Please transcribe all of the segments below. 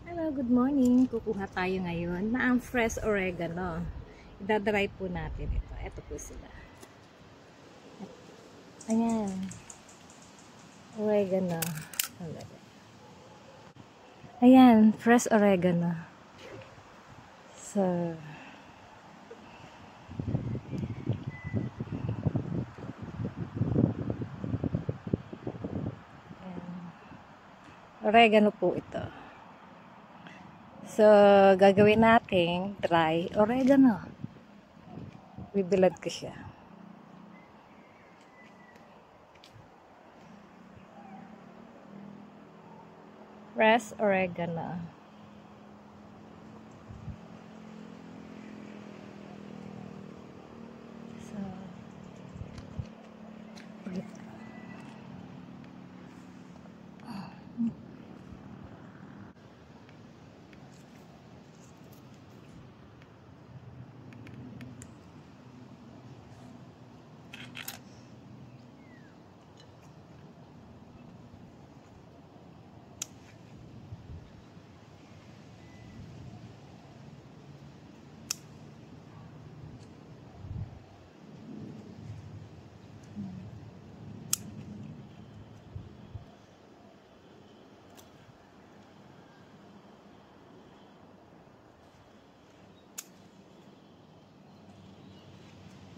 Hello, good morning. Kukuha tayo ngayon na ang fresh oregano. Idadry po natin ito. Ito po sila. Ayan. Oregano. Ayan, fresh oregano. So, oregano po ito. So, gagawin nating dry oregano. Bibilad ko siya. Fresh oregano. So,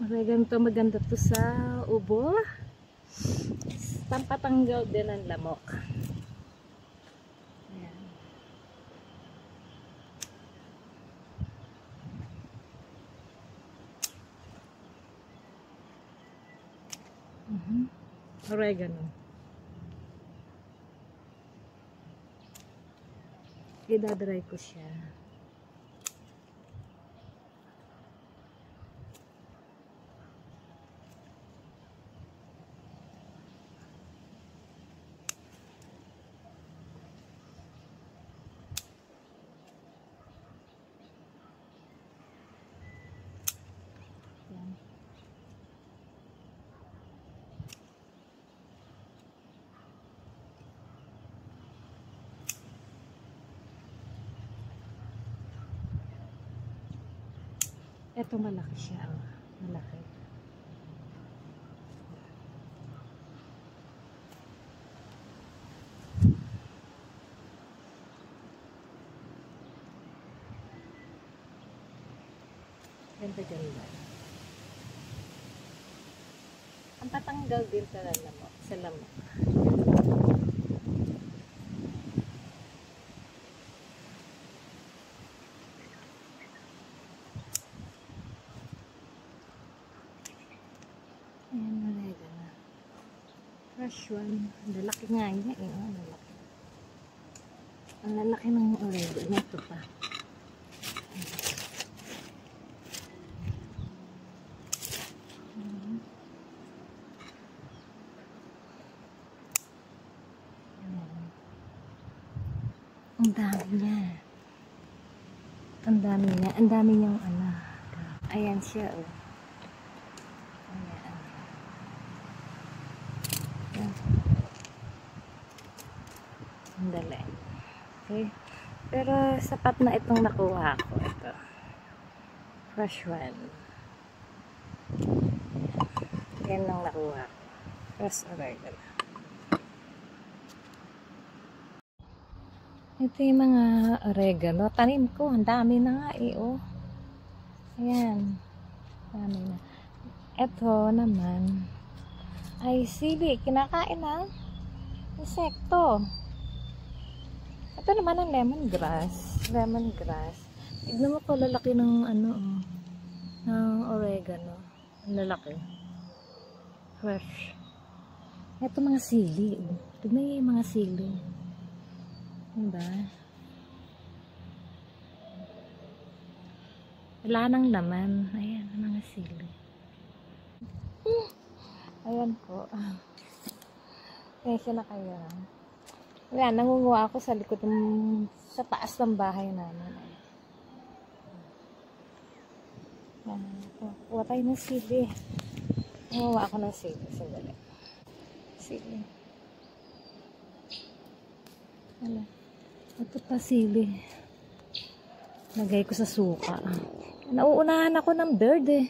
oregano to, maganda to sa ubo. Pampatanggal din ang lamok. Ayan. Oregano. Idadry ko siya. Ito malaki siya. Malaki. Ganda-ganda. Ang patanggal din sa lamok. Sa lamok. Ayan, oregano. Fresh one. Lalaki nga niya eh. Oh, lalaki. Ang lalaki ng oregano. Ito pa. Ang dami niya. Ang dami niya. Ang dami niyang ano. Ayan siya oh. Dali. Okay. Pero sapat na itong nakuha ko. Ito. Fresh one. Yan lang nakuha ko. Fresh oregano. Ito yung mga oregano. Tanim ko. Ang dami na nga eh. Oh. Ayan. Dami na. Ito naman ay sili. Kinakain ng insekto. Ito naman ang lemongrass. Lemongrass. Tignan mo ko, lalaki ng ano, ng oregano. Ang lalaki. Fresh. Ito mga sili. Tignan niyo yung mga sili. Diba? Wala nang laman. Ayan, mga sili. Ayan po. Kaya na kayo. Ayan, nangunguha ako sa likod sa taas ng bahay namin. Ayan, kuha tayo ng sili. Nangunguha ako ng sili. Sandali. Sili. Ano? Ito pa sili. Lagay ko sa suka. Nauunahan ako ng bird eh.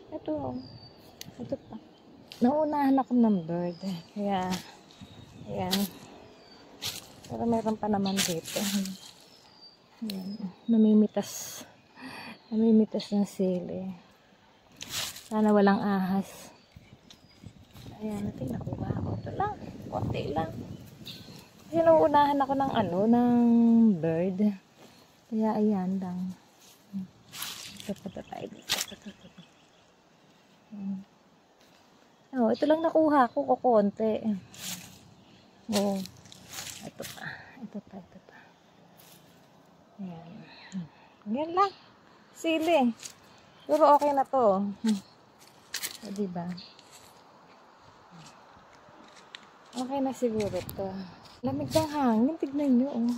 Ito. Ito pa. Nauunahan ako ng bird. Kaya, ayan. Pero meron pa naman dito. Ayan. Namimitas. Namimitas ng sili. Sana walang ahas. Ayan, natin nakuha ako. Ito lang. Konti lang. Kasi nauunahan ako ng ano, ng bird. Kaya ayan lang. Ito pa tayo dito. Oh, ito lang nakuha ko, kukonti. Oh. Ito pa. Ito pa, ito pa. Ayan. Ayan lang. Sili. Pero okay na to. O, diba? Okay na siguro to. Lamig ng hangin. Tignan nyo, oh.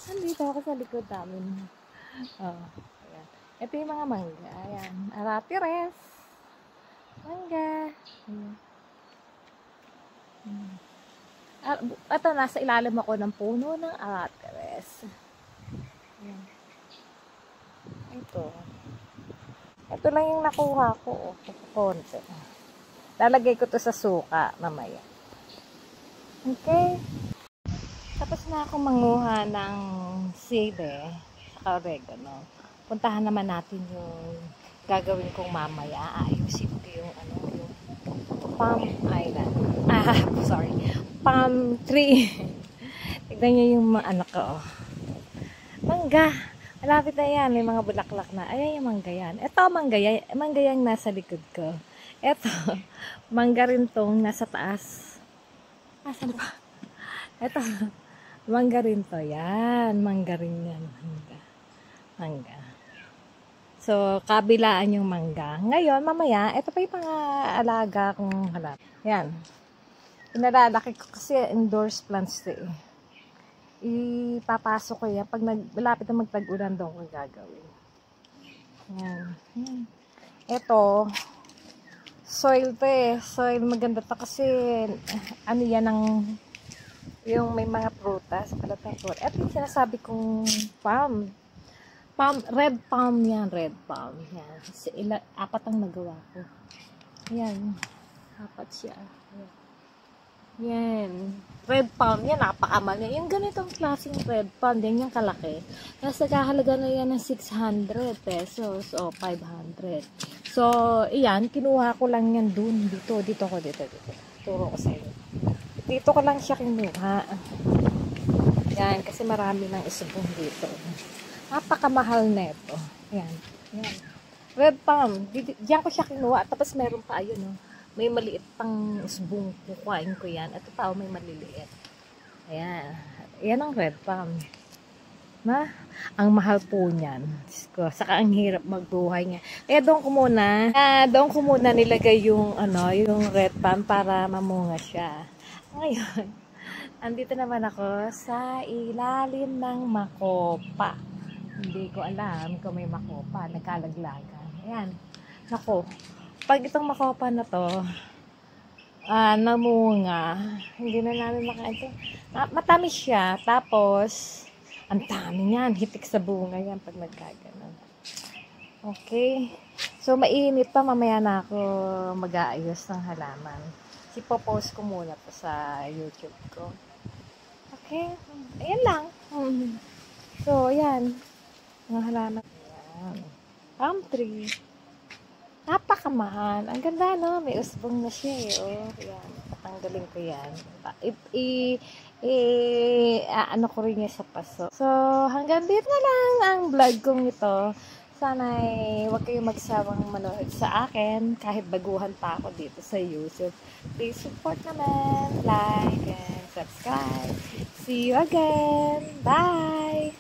Nandito ako sa likod namin. Oh, ayan. Ito yung mga mangga. Ayan. Aratires. Mangga. Ayan. Ito, nasa ilalim ako ng puno ng aratires. Ayan. Ito. Ito lang yung nakuha ko. Konti. Lalagay ko to sa suka mamaya. Okay. Tapos na ako manguha ng sili sa oregano. Puntahan naman natin yung gagawin kong mamaya. Ayusin ko yung ano, yung palm island. Sorry. Palm tree. Tignan nyo yung ano ko. Mangga. Malapit na yan. May mga bulaklak na. Ayan yung mangga yan. Ito mangga yan. Mangga yung nasa likod ko. Ito. Mangga rin tong nasa taas. Asan pa? Ito. Mangga rin to. Yan. Mangga rin yan. Mangga. Mangga. So, kabilaan yung mangga. Ngayon, mamaya, ito pa yung mga alaga kong halap. Yan. Pinalalaki ko kasi indoors plants to eh. Ipapasok ko yan. Pag malapit na magtag-ulan doon ko gagawin. Yan. Ito, soil to eh. Soil maganda to kasi ano yan ang yung may mga prutas. Ito yung sinasabi kong palm. Red palm yan. Red palm. Yan. Apat ang nagawa ko. Yan. Apat siya. Yan. Red palm. Yan. Napakamal niya. Yung ganitong klaseng red palm. Yan yung kalaki. Nasa kahalaga na yan ng 600 pesos o 500. So, iyan. Kinuha ko lang yan dun. Dito. Turo ko sa inyo. Dito ko lang siya kinuha. Yan. Kasi marami ng isubong dito. Napakamahal neto. Yan. Yan. Red palm. Diyan ko siya kinuha. Tapos meron pa, ayun, oh. May maliit pang isbong. Kukuhain ko yan. Ito pa, oh, may maliliit. Ayan. Yan ang red palm. Na? Ang mahal po niyan. Saka ang hirap magbuhay niya. Kaya doon ko muna nilagay yung, ano, yung red palm para mamunga siya. Ngayon, andito naman ako sa ilalim ng makopa. Hindi ko alam kung may makopa. Nagkalaglagan. Ayan. Nako. Pag itong makopa na to, namunga, hindi na namin makain. Matamis siya. Tapos, ang dami niyan. Hitik sa bunga yan pag nagkaganon. Okay. So, mainit pa. Mamaya na ako mag-aayos ng halaman. Ipopost ko muna to sa YouTube ko. Okay. Ayan lang. So, ayan. Mga halaman. Ayan. Palm tree. Napakamahal. Ang ganda, no? May usbong na siya, eh. Oh, ayan. Patanggalin ko yan. Ano ko rin niya sa paso. So, hanggang dito na lang ang vlog kong ito. Sana huwag kayong magsawang manood sa akin kahit baguhan pa ako dito sa YouTube. Please support naman, like, and subscribe. See you again. Bye!